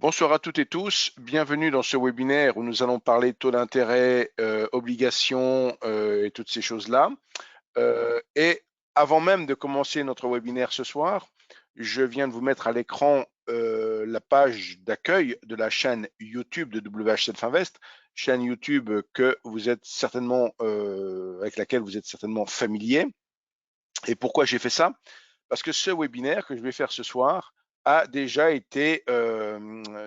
Bonsoir à toutes et tous, bienvenue dans ce webinaire où nous allons parler taux d'intérêt, obligations et toutes ces choses-là. Et avant même de commencer notre webinaire ce soir, je viens de vous mettre à l'écran la page d'accueil de la chaîne YouTube de WH7 Invest, chaîne YouTube que vous êtes certainement, avec laquelle vous êtes certainement familier. Et pourquoi j'ai fait ça? Parce que ce webinaire que je vais faire ce soir a déjà été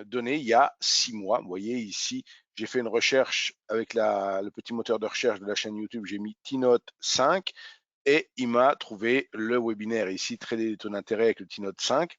donné il y a 6 mois. Vous voyez ici, j'ai fait une recherche avec le petit moteur de recherche de la chaîne YouTube, j'ai mis T-Note 5 et il m'a trouvé le webinaire ici, trader les taux d'intérêt avec le T-Note 5.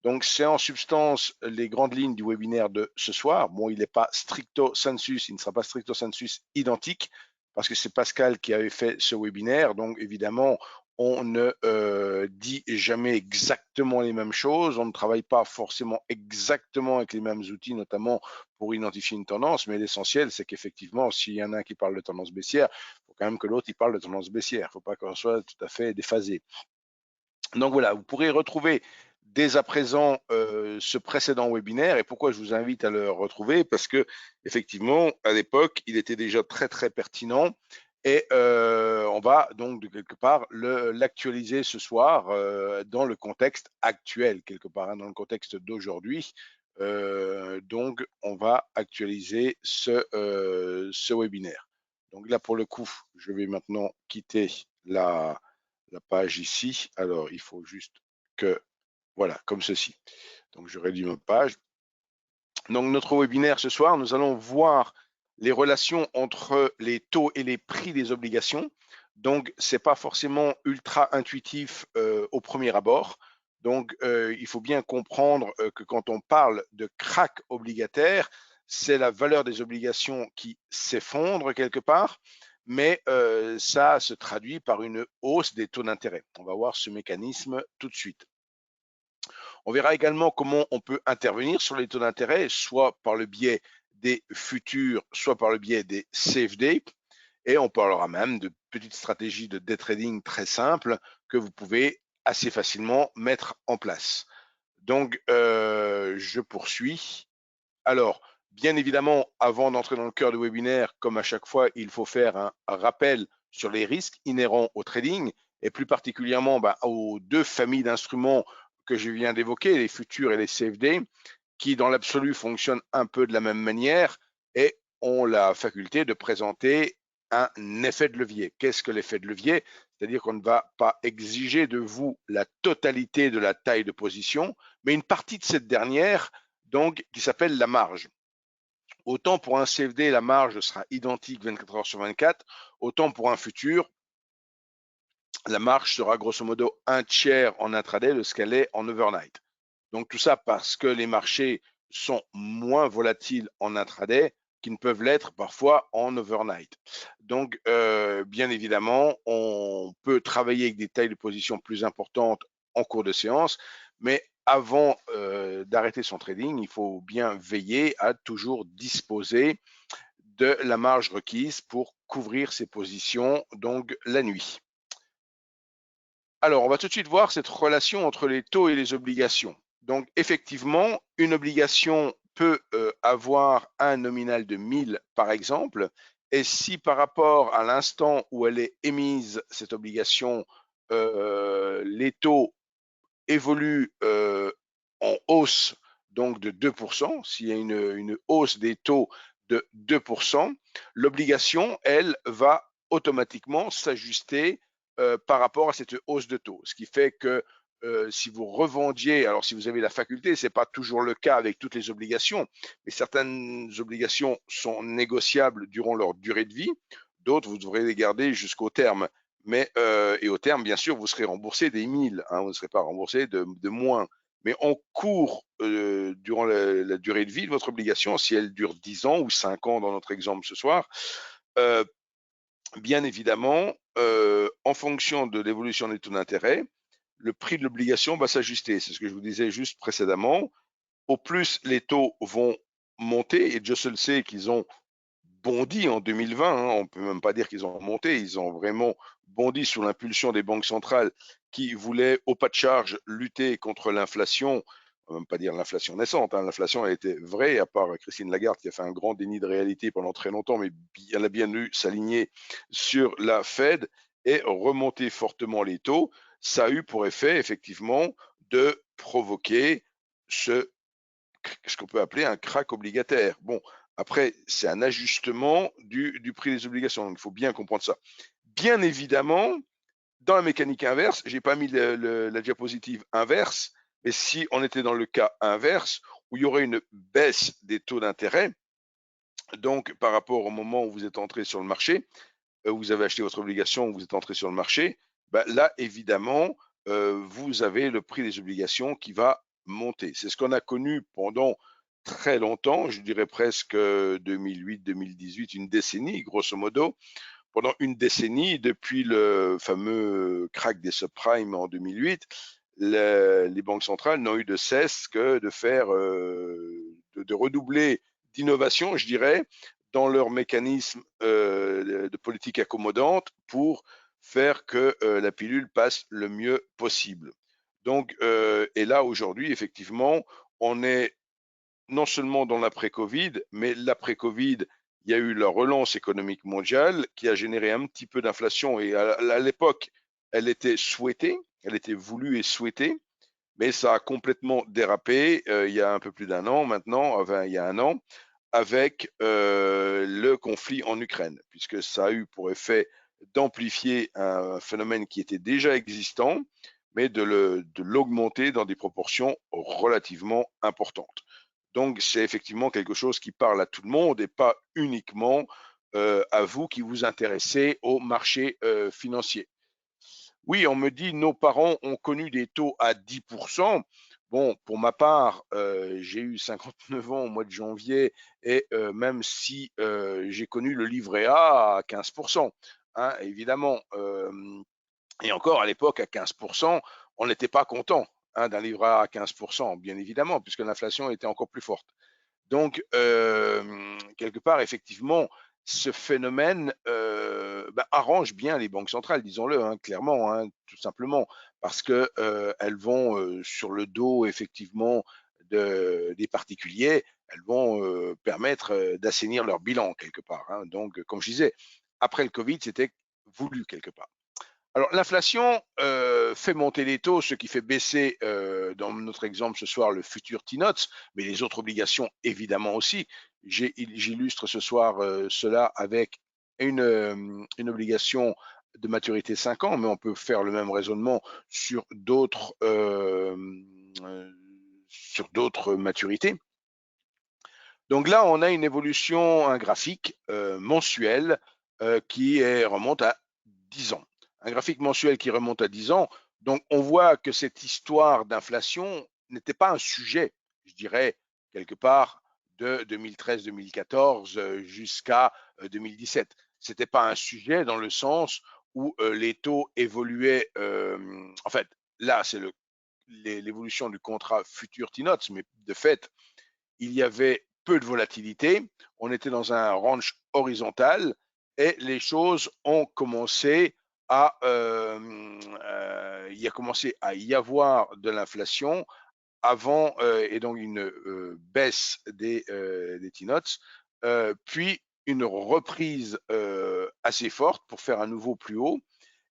Donc c'est en substance les grandes lignes du webinaire de ce soir. Bon, il n'est pas stricto sensus, il ne sera pas stricto sensus identique parce que c'est Pascal qui avait fait ce webinaire. Donc évidemment, on ne dit jamais exactement les mêmes choses, on ne travaille pas forcément exactement avec les mêmes outils, notamment pour identifier une tendance, mais l'essentiel, c'est qu'effectivement, s'il y en a un qui parle de tendance baissière, il faut quand même que l'autre il parle de tendance baissière, il ne faut pas qu'on soit tout à fait déphasé. Donc voilà, vous pourrez retrouver dès à présent ce précédent webinaire. Et pourquoi je vous invite à le retrouver? Parce que effectivement, à l'époque, il était déjà très très pertinent. Et on va donc de quelque part l'actualiser ce soir dans le contexte actuel, quelque part, hein, dans le contexte d'aujourd'hui. Donc, on va actualiser ce webinaire. Donc là, pour le coup, je vais maintenant quitter la page ici. Alors, il faut juste que, voilà, comme ceci. Donc, je réduis ma page. Donc, notre webinaire ce soir, nous allons voir les relations entre les taux et les prix des obligations. Donc, ce n'est pas forcément ultra intuitif au premier abord. Donc, il faut bien comprendre que quand on parle de crack obligataire, c'est la valeur des obligations qui s'effondre quelque part, mais ça se traduit par une hausse des taux d'intérêt. On va voir ce mécanisme tout de suite. On verra également comment on peut intervenir sur les taux d'intérêt, soit par le biais des futurs, soit par le biais des CFD. Et on parlera même de petites stratégies de day trading très simples que vous pouvez assez facilement mettre en place. Donc, je poursuis. Alors, bien évidemment, avant d'entrer dans le cœur du webinaire, comme à chaque fois, il faut faire un rappel sur les risques inhérents au trading et plus particulièrement aux deux familles d'instruments que je viens d'évoquer, les futurs et les CFD, qui dans l'absolu fonctionnent un peu de la même manière et ont la faculté de présenter un effet de levier. Qu'est-ce que l'effet de levier? C'est-à-dire qu'on ne va pas exiger de vous la totalité de la taille de position, mais une partie de cette dernière, donc, qui s'appelle la marge. Autant pour un CFD, la marge sera identique 24 heures sur 24, autant pour un futur, la marge sera grosso modo un tiers en intraday de ce qu'elle est en overnight. Donc tout ça parce que les marchés sont moins volatiles en intraday qu'ils ne peuvent l'être parfois en overnight. Donc bien évidemment, on peut travailler avec des tailles de position plus importantes en cours de séance, mais avant d'arrêter son trading, il faut bien veiller à toujours disposer de la marge requise pour couvrir ses positions donc la nuit. Alors, on va tout de suite voir cette relation entre les taux et les obligations. Donc, effectivement, une obligation peut avoir un nominal de 1000 par exemple, et si par rapport à l'instant où elle est émise, cette obligation, les taux évoluent en hausse donc de 2%, s'il y a une hausse des taux de 2%, l'obligation, elle, va automatiquement s'ajuster par rapport à cette hausse de taux. Ce qui fait que si vous revendiez, alors si vous avez la faculté, ce n'est pas toujours le cas avec toutes les obligations, mais certaines obligations sont négociables durant leur durée de vie, d'autres vous devrez les garder jusqu'au terme. Mais et au terme, bien sûr, vous serez remboursé des 1000, hein, vous ne serez pas remboursé de moins. Mais en cours, durant la durée de vie de votre obligation, si elle dure 10 ans ou 5 ans dans notre exemple ce soir, euh, bien évidemment, en fonction de l'évolution des taux d'intérêt, le prix de l'obligation va s'ajuster. C'est ce que je vous disais juste précédemment. Au plus les taux vont monter, et Dieu seul sait qu'ils ont bondi en 2020, hein, on ne peut même pas dire qu'ils ont monté, ils ont vraiment bondi sous l'impulsion des banques centrales qui voulaient au pas de charge lutter contre l'inflation, va même pas dire l'inflation naissante, hein, l'inflation elle était vraie, à part Christine Lagarde qui a fait un grand déni de réalité pendant très longtemps, mais elle a bien dû s'aligner sur la Fed et remonter fortement les taux. Ça a eu pour effet effectivement de provoquer ce qu'on peut appeler un crack obligataire. Bon, après, c'est un ajustement du prix des obligations, donc il faut bien comprendre ça. Bien évidemment, dans la mécanique inverse, j'ai pas mis la diapositive inverse, mais si on était dans le cas inverse, où il y aurait une baisse des taux d'intérêt, donc par rapport au moment où vous êtes entré sur le marché, vous avez acheté votre obligation, vous êtes entré sur le marché, ben là, évidemment, vous avez le prix des obligations qui va monter. C'est ce qu'on a connu pendant très longtemps, je dirais presque 2008-2018, une décennie, grosso modo. Pendant une décennie, depuis le fameux crack des subprimes en 2008, les banques centrales n'ont eu de cesse que de faire, de redoubler d'innovation, je dirais, dans leur mécanisme de politique accommodante pour faire que la pilule passe le mieux possible. Donc, et là aujourd'hui, effectivement, on est non seulement dans l'après-Covid, mais l'après-Covid, il y a eu la relance économique mondiale qui a généré un petit peu d'inflation et à l'époque, elle était souhaitée, elle était voulue et souhaitée, mais ça a complètement dérapé il y a un peu plus d'un an maintenant, enfin il y a un an, avec le conflit en Ukraine, puisque ça a eu pour effet d'amplifier un phénomène qui était déjà existant, mais de l'augmenter dans des proportions relativement importantes. Donc c'est effectivement quelque chose qui parle à tout le monde et pas uniquement à vous qui vous intéressez au marché financier. Oui, on me dit nos parents ont connu des taux à 10%. Bon, pour ma part, j'ai eu 59 ans au mois de janvier et même si j'ai connu le livret A à 15%, hein, évidemment. Et encore à l'époque, à 15%, on n'était pas content hein, d'un livret A à 15%, bien évidemment, puisque l'inflation était encore plus forte. Donc, quelque part, effectivement, ce phénomène arrange bien les banques centrales, disons-le, hein, clairement, hein, tout simplement, parce que elles vont sur le dos, effectivement, des particuliers, elles vont permettre d'assainir leur bilan quelque part. Hein. Donc, comme je disais, après le Covid, c'était voulu quelque part. Alors, l'inflation fait monter les taux, ce qui fait baisser, dans notre exemple ce soir, le futur T-Notes, mais les autres obligations évidemment aussi. J'illustre ce soir cela avec une obligation de maturité 5 ans, mais on peut faire le même raisonnement sur d'autres maturités. Donc là, on a une évolution, un graphique mensuel qui remonte à 10 ans. Un graphique mensuel qui remonte à 10 ans. Donc on voit que cette histoire d'inflation n'était pas un sujet, je dirais, quelque part de 2013-2014 jusqu'à 2017. Ce n'était pas un sujet dans le sens où les taux évoluaient. En fait, là, c'est l'évolution du contrat futur T-Notes, mais de fait, il y avait peu de volatilité, on était dans un range horizontal et les choses ont commencé il a commencé à y avoir de l'inflation avant et donc une baisse des T-Notes, puis une reprise assez forte pour faire un nouveau plus haut.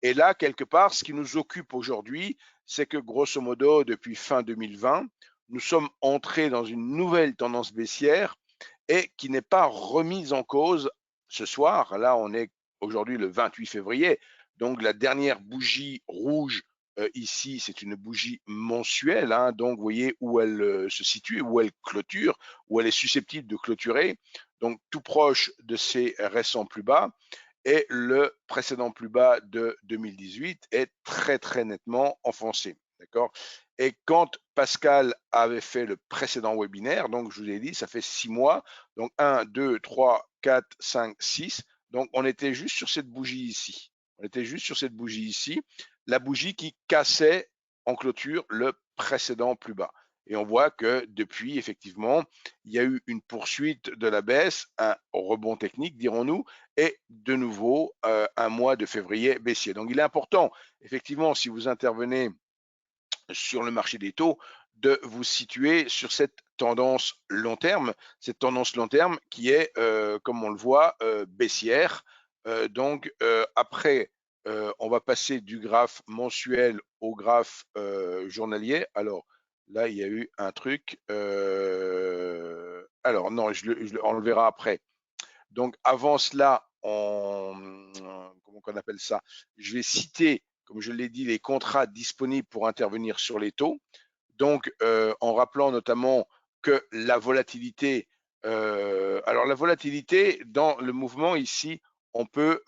Et là, quelque part, ce qui nous occupe aujourd'hui, c'est que grosso modo, depuis fin 2020, nous sommes entrés dans une nouvelle tendance baissière et qui n'est pas remise en cause ce soir. Là, on est aujourd'hui le 28 février. Donc, la dernière bougie rouge ici, c'est une bougie mensuelle. Hein, donc, vous voyez où elle se situe, où elle clôture, où elle est susceptible de clôturer. Donc, tout proche de ces récents plus bas. Et le précédent plus bas de 2018 est très, très nettement enfoncé. D'accord. Et quand Pascal avait fait le précédent webinaire, donc je vous ai dit, ça fait 6 mois, donc 1, 2, 3, 4, 5, 6, donc on était juste sur cette bougie ici. On était juste sur cette bougie ici, la bougie qui cassait en clôture le précédent plus bas. Et on voit que depuis, effectivement, il y a eu une poursuite de la baisse, un rebond technique, dirons-nous, et de nouveau un mois de février baissier. Donc il est important, effectivement, si vous intervenez sur le marché des taux, de vous situer sur cette tendance long terme qui est, comme on le voit, baissière. Donc, après, on va passer du graphe mensuel au graphe journalier. Alors là, il y a eu un truc. Alors non, on le verra après. Donc, avant cela, comment on appelle ça? Je vais citer, comme je l'ai dit, les contrats disponibles pour intervenir sur les taux. Donc, en rappelant notamment que la volatilité, alors la volatilité dans le mouvement ici, on peut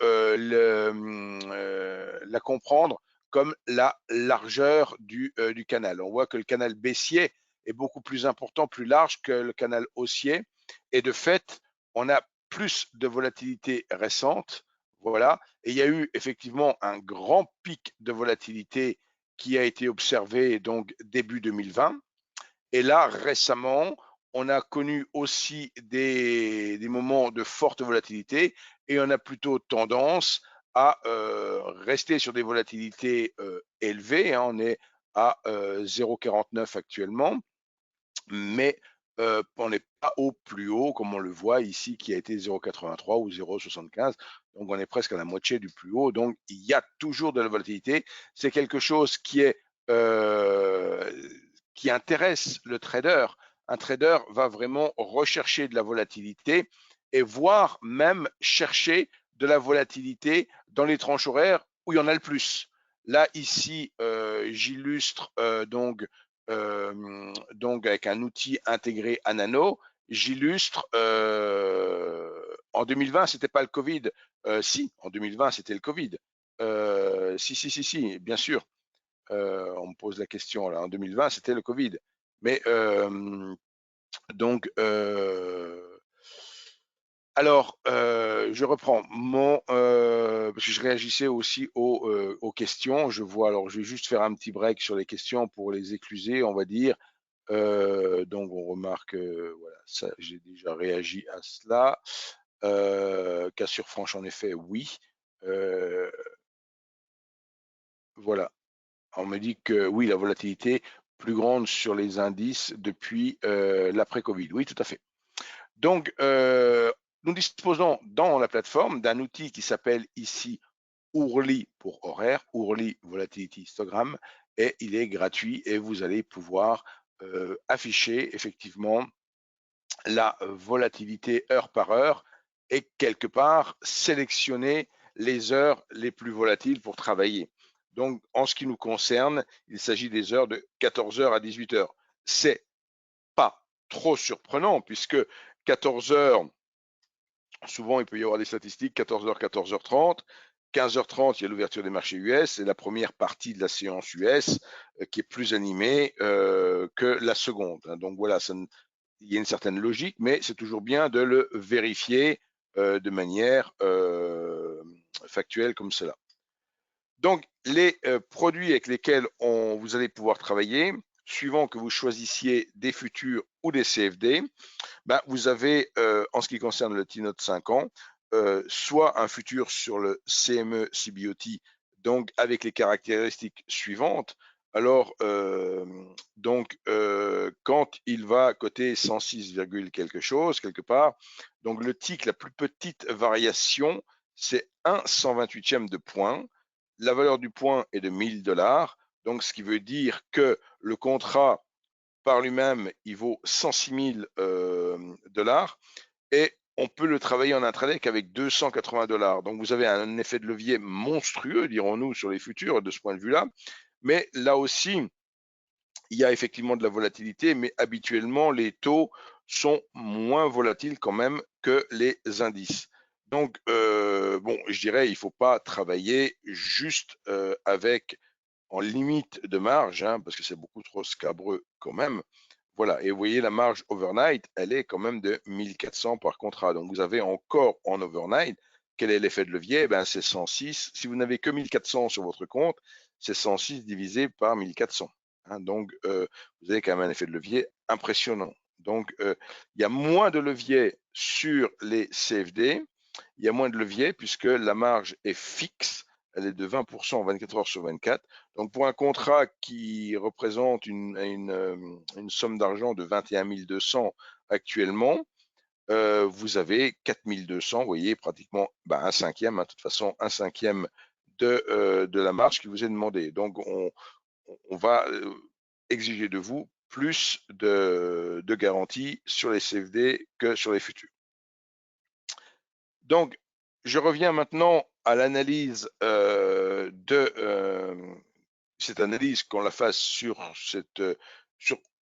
la comprendre comme la largeur du canal. On voit que le canal baissier est beaucoup plus important, plus large que le canal haussier. Et de fait, on a plus de volatilité récente. Voilà. Et il y a eu effectivement un grand pic de volatilité qui a été observé donc début 2020. Et là, récemment, on a connu aussi des moments de forte volatilité et on a plutôt tendance à rester sur des volatilités élevées. Hein, on est à 0,49 actuellement, mais on n'est pas au plus haut, comme on le voit ici, qui a été 0,83 ou 0,75. Donc, on est presque à la moitié du plus haut. Donc, il y a toujours de la volatilité. C'est quelque chose qui intéresse le trader. Un trader va vraiment rechercher de la volatilité et voire même chercher de la volatilité dans les tranches horaires où il y en a le plus. Là, ici, j'illustre donc avec un outil intégré à Nano, j'illustre en 2020, c'était pas le Covid. Si, en 2020, c'était le Covid. Si, bien sûr. On me pose la question là. En 2020, c'était le Covid. Mais donc, alors, je reprends parce que je réagissais aussi aux questions. Je vois, alors je vais juste faire un petit break sur les questions pour les écluser, on va dire. Donc, on remarque, voilà, ça, j'ai déjà réagi à cela. Cassure franche, en effet, oui. Voilà. On me dit que oui, la volatilité plus grande sur les indices depuis l'après-Covid. Oui, tout à fait. Donc, nous disposons dans la plateforme d'un outil qui s'appelle ici Ourli pour horaire, Ourli Volatility Histogram, et il est gratuit et vous allez pouvoir afficher effectivement la volatilité heure par heure et quelque part sélectionner les heures les plus volatiles pour travailler. Donc, en ce qui nous concerne, il s'agit des heures de 14h à 18h. C'est pas trop surprenant puisque 14h, souvent il peut y avoir des statistiques, 14h, 14h30, 15h30, il y a l'ouverture des marchés US, c'est la première partie de la séance US qui est plus animée que la seconde. Donc voilà, il y a une certaine logique, mais c'est toujours bien de le vérifier de manière factuelle comme cela. Donc, les produits avec lesquels vous allez pouvoir travailler, suivant que vous choisissiez des futurs ou des CFD, ben, vous avez, en ce qui concerne le T-Note 5 ans, soit un futur sur le CME CBOT, donc avec les caractéristiques suivantes. Alors, quand il va coter 106, quelque chose, quelque part, donc le tick, la plus petite variation, c'est 1/128e de point. La valeur du point est de 1000 $, donc ce qui veut dire que le contrat par lui-même, il vaut 106 000 $ et on peut le travailler en intraday qu'avec 280 $. Donc vous avez un effet de levier monstrueux, dirons-nous, sur les futurs de ce point de vue-là. Mais là aussi, il y a effectivement de la volatilité, mais habituellement, les taux sont moins volatiles quand même que les indices. Donc, bon, je dirais, il ne faut pas travailler juste avec en limite de marge, hein, parce que c'est beaucoup trop scabreux quand même. Voilà, et vous voyez la marge overnight, elle est quand même de 1400 par contrat. Donc vous avez encore en overnight, quel est l'effet de levier? Ben, c'est 106. Si vous n'avez que 1400 sur votre compte, c'est 106 divisé par 1400. Hein, donc vous avez quand même un effet de levier impressionnant. Donc il y a moins de levier sur les CFD, il y a moins de levier puisque la marge est fixe, elle est de 20% 24 heures sur 24. Donc pour un contrat qui représente une somme d'argent de 21 200 actuellement, vous avez 4 200, vous voyez, pratiquement un cinquième, hein, de toute façon, un cinquième de la marge qui vous est demandée. Donc on va exiger de vous plus de garantie sur les CFD que sur les futurs. Donc, je reviens maintenant à l'analyse cette analyse, qu'on la fasse sur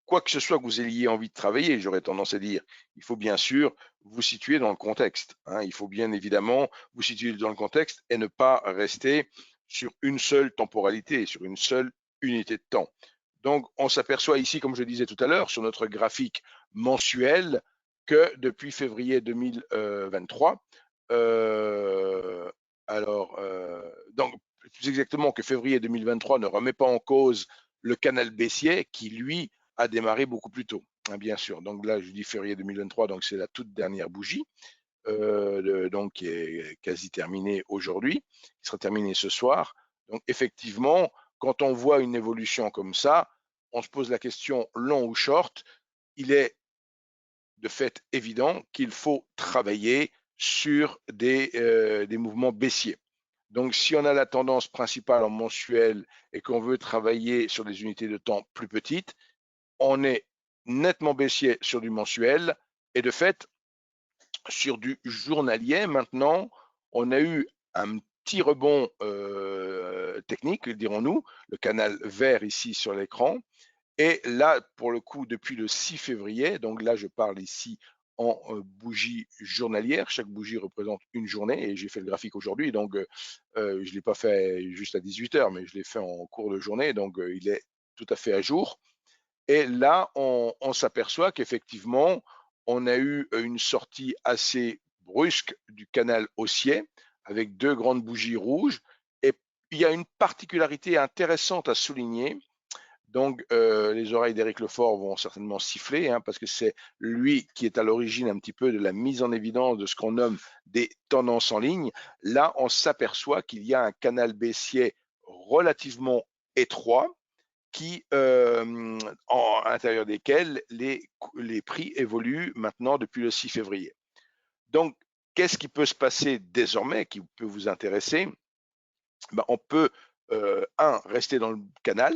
quoi que ce soit que vous ayez envie de travailler. J'aurais tendance à dire, il faut bien sûr vous situer dans le contexte, hein. Il faut bien évidemment vous situer dans le contexte et ne pas rester sur une seule temporalité, sur une seule unité de temps. Donc, on s'aperçoit ici, comme je disais tout à l'heure, sur notre graphique mensuel, que depuis février 2023, donc plus exactement que février 2023 ne remet pas en cause le canal baissier qui, lui, a démarré beaucoup plus tôt, hein, bien sûr. Donc là, je dis février 2023, donc c'est la toute dernière bougie, donc qui est quasi terminée aujourd'hui, qui sera terminée ce soir. Donc effectivement, quand on voit une évolution comme ça, on se pose la question long ou short. Il est de fait évident qu'il faut travailler sur des mouvements baissiers. Donc, si on a la tendance principale en mensuel et qu'on veut travailler sur des unités de temps plus petites, on est nettement baissier sur du mensuel et de fait, sur du journalier, maintenant, on a eu un petit rebond technique, dirons-nous, le canal vert ici sur l'écran. Et là, pour le coup, depuis le 6 février, donc là, je parle ici en bougie journalière. Chaque bougie représente une journée et j'ai fait le graphique aujourd'hui. Donc, je ne l'ai pas fait juste à 18 heures, mais je l'ai fait en cours de journée. Donc, il est tout à fait à jour. Et là, on s'aperçoit qu'effectivement, on a eu une sortie assez brusque du canal haussier avec deux grandes bougies rouges. Et il y a une particularité intéressante à souligner. Donc, les oreilles d'Éric Lefort vont certainement siffler, hein, parce que c'est lui qui est à l'origine un petit peu de la mise en évidence de ce qu'on nomme des tendances en ligne. Là, on s'aperçoit qu'il y a un canal baissier relativement étroit à l'intérieur desquels les prix évoluent maintenant depuis le 6 février. Donc, qu'est-ce qui peut se passer désormais qui peut vous intéresser? On peut, rester dans le canal.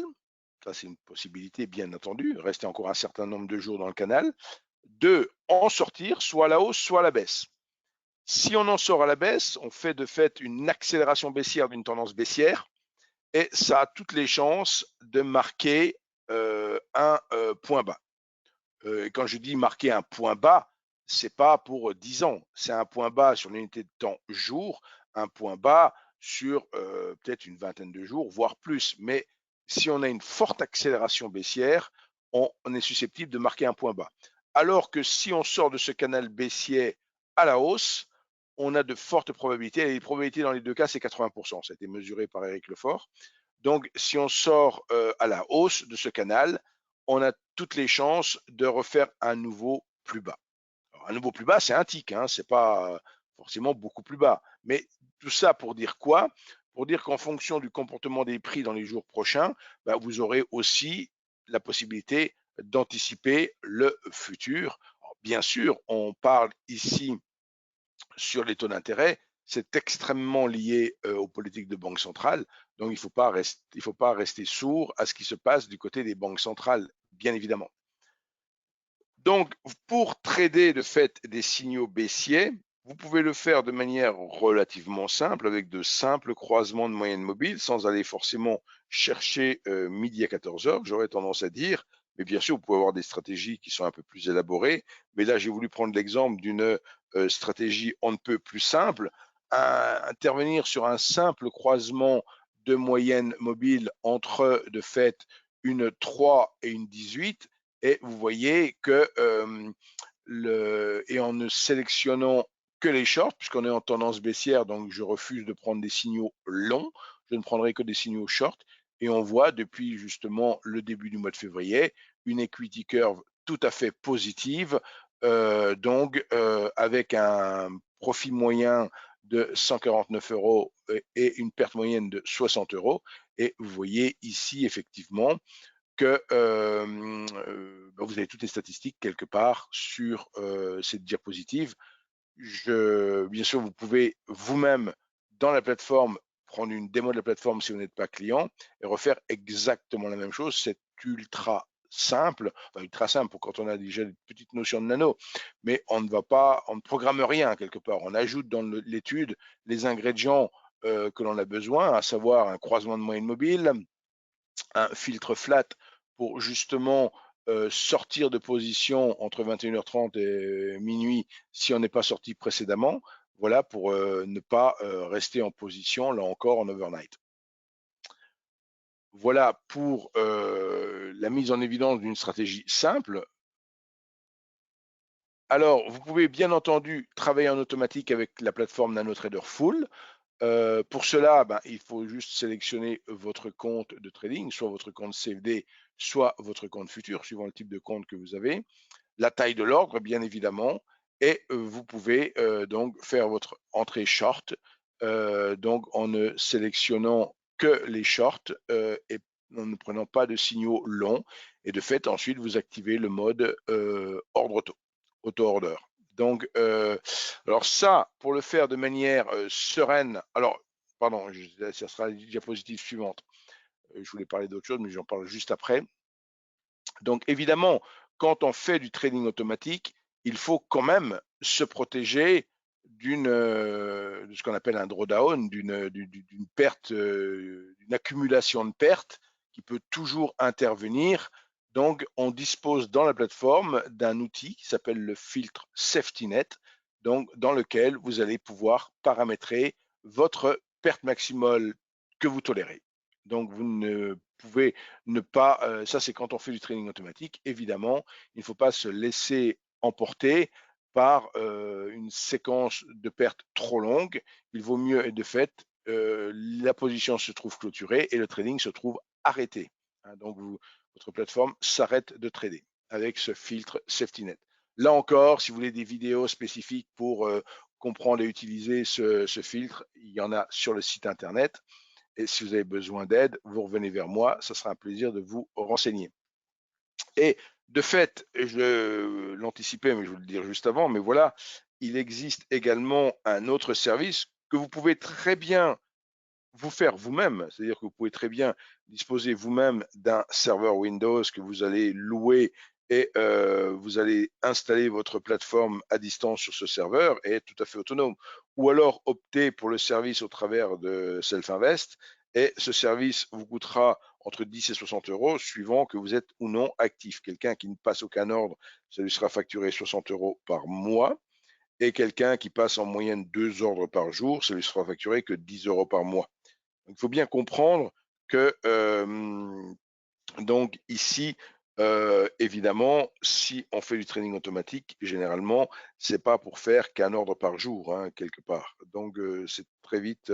Ça, c'est une possibilité, bien entendu, rester encore un certain nombre de jours dans le canal. 2, en sortir, soit à la hausse, soit à la baisse. Si on en sort à la baisse, on fait de fait une accélération baissière d'une tendance baissière et ça a toutes les chances de marquer un point bas. Et quand je dis marquer un point bas, c'est pas pour 10 ans, c'est un point bas sur l'unité de temps jour, un point bas sur peut-être une vingtaine de jours, voire plus. Mais si on a une forte accélération baissière, on est susceptible de marquer un point bas. Alors que si on sort de ce canal baissier à la hausse, on a de fortes probabilités, et les probabilités dans les deux cas, c'est 80%. Ça a été mesuré par Éric Lefort. Donc, si on sort à la hausse de ce canal, on a toutes les chances de refaire un nouveau plus bas. Alors, un nouveau plus bas, c'est un tic, hein, c'est pas forcément beaucoup plus bas. Mais tout ça pour dire quoi? Pour dire qu'en fonction du comportement des prix dans les jours prochains, vous aurez aussi la possibilité d'anticiper le futur. Alors, bien sûr, on parle ici sur les taux d'intérêt, c'est extrêmement lié aux politiques de banque centrale. Donc, il ne faut pas rester sourd à ce qui se passe du côté des banques centrales, bien évidemment. Donc, pour trader de fait des signaux baissiers, vous pouvez le faire de manière relativement simple, avec de simples croisements de moyennes mobiles, sans aller forcément chercher midi à 14 heures, j'aurais tendance à dire. Mais bien sûr, vous pouvez avoir des stratégies qui sont un peu plus élaborées. Mais là, j'ai voulu prendre l'exemple d'une stratégie on ne peut plus simple. Intervenir sur un simple croisement de moyennes mobiles entre, de fait, une 3 et une 18, et vous voyez que, et en ne sélectionnant que les shorts, puisqu'on est en tendance baissière, donc je refuse de prendre des signaux longs, je ne prendrai que des signaux shorts. Et on voit depuis justement le début du mois de février une equity curve tout à fait positive, donc avec un profit moyen de 149 euros et une perte moyenne de 60 euros. Et vous voyez ici effectivement que vous avez toutes les statistiques quelque part sur cette diapositive. Bien sûr, vous pouvez vous-même dans la plateforme prendre une démo de la plateforme si vous n'êtes pas client et refaire exactement la même chose. C'est ultra simple, enfin ultra simple quand on a déjà une petite notion de nano, mais on ne programme rien quelque part. On ajoute dans l'étude les ingrédients que l'on a besoin, à savoir un croisement de moyenne mobile, un filtre flat pour justement sortir de position entre 21h30 et minuit si on n'est pas sorti précédemment, voilà, pour ne pas rester en position, là encore, en overnight. Voilà pour la mise en évidence d'une stratégie simple. Alors, vous pouvez bien entendu travailler en automatique avec la plateforme NanoTrader Full. Pour cela, il faut juste sélectionner votre compte de trading, soit votre compte CFD, soit votre compte futur, suivant le type de compte que vous avez. La taille de l'ordre, bien évidemment, et vous pouvez donc faire votre entrée short, donc en ne sélectionnant que les shorts et en ne prenant pas de signaux longs. Et de fait, ensuite, vous activez le mode ordre auto-order. Donc, alors ça, pour le faire de manière sereine, alors, pardon, ça sera la diapositive suivante. Je voulais parler d'autre chose, mais j'en parle juste après. Donc, évidemment, quand on fait du trading automatique, il faut quand même se protéger de ce qu'on appelle un drawdown, d'une perte, d'une accumulation de pertes qui peut toujours intervenir. Donc, on dispose dans la plateforme d'un outil qui s'appelle le filtre SafetyNet, donc dans lequel vous allez pouvoir paramétrer votre perte maximale que vous tolérez. Donc, vous ne pouvez ne pas, ça c'est quand on fait du trading automatique, évidemment, il ne faut pas se laisser emporter par une séquence de pertes trop longue. Il vaut mieux, et de fait, la position se trouve clôturée et le trading se trouve arrêté. Hein, donc, votre plateforme s'arrête de trader avec ce filtre SafetyNet. Là encore, si vous voulez des vidéos spécifiques pour comprendre et utiliser ce filtre, il y en a sur le site internet. Et si vous avez besoin d'aide, vous revenez vers moi, ce sera un plaisir de vous renseigner. Et de fait, je l'anticipais, mais je vais le dire juste avant, mais voilà, il existe également un autre service que vous pouvez très bien vous faire vous-même, c'est-à-dire que vous pouvez très bien disposer vous-même d'un serveur Windows que vous allez louer et vous allez installer votre plateforme à distance sur ce serveur et être tout à fait autonome. Ou alors opter pour le service au travers de Self-Invest et ce service vous coûtera entre 10 et 60 euros suivant que vous êtes ou non actif. Quelqu'un qui ne passe aucun ordre, ça lui sera facturé 60 euros par mois et quelqu'un qui passe en moyenne 2 ordres par jour, ça lui sera facturé que 10 euros par mois. Donc, il faut bien comprendre que donc ici, évidemment, si on fait du trading automatique, généralement, c'est pas pour faire qu'un ordre par jour, hein, quelque part. Donc, c'est très vite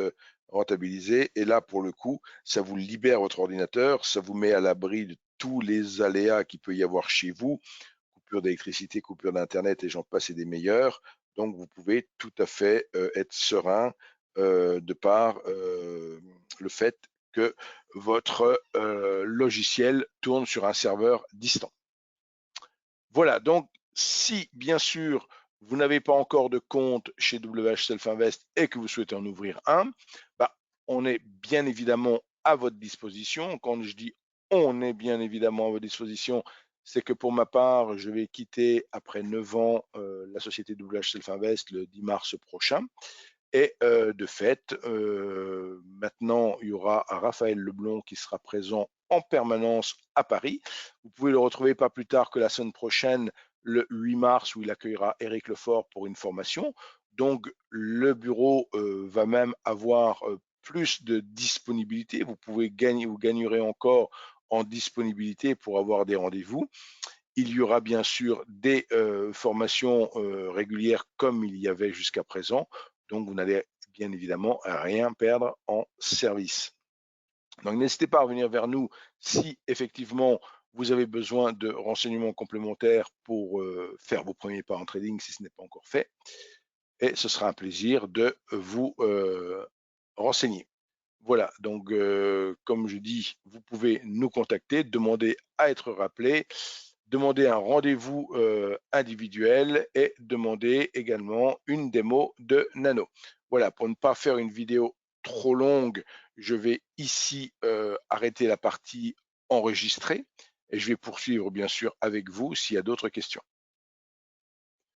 rentabilisé. Et là, pour le coup, ça vous libère votre ordinateur, ça vous met à l'abri de tous les aléas qu'il peut y avoir chez vous, coupure d'électricité, coupure d'internet et j'en passe et des meilleurs. Donc, vous pouvez tout à fait être serein de par le fait que votre logiciel tourne sur un serveur distant. Voilà, donc si bien sûr vous n'avez pas encore de compte chez WH Self Invest et que vous souhaitez en ouvrir un, on est bien évidemment à votre disposition. Quand je dis on est bien évidemment à votre disposition, c'est que pour ma part, je vais quitter après 9 ans la société WH Self Invest le 10 mars prochain. Et de fait, maintenant, il y aura Raphaël Leblond qui sera présent en permanence à Paris. Vous pouvez le retrouver pas plus tard que la semaine prochaine, le 8 mars, où il accueillera Éric Lefort pour une formation. Donc, le bureau va même avoir plus de disponibilité. Vous gagnerez encore en disponibilité pour avoir des rendez-vous. Il y aura bien sûr des formations régulières comme il y avait jusqu'à présent. Donc, vous n'allez bien évidemment rien perdre en service. Donc, n'hésitez pas à revenir vers nous si effectivement vous avez besoin de renseignements complémentaires pour faire vos premiers pas en trading si ce n'est pas encore fait. et ce sera un plaisir de vous renseigner. Voilà, donc comme je dis, vous pouvez nous contacter, demander à être rappelé, demander un rendez-vous individuel et demander également une démo de Nano. Voilà, pour ne pas faire une vidéo trop longue, je vais ici arrêter la partie enregistrée et je vais poursuivre bien sûr avec vous s'il y a d'autres questions.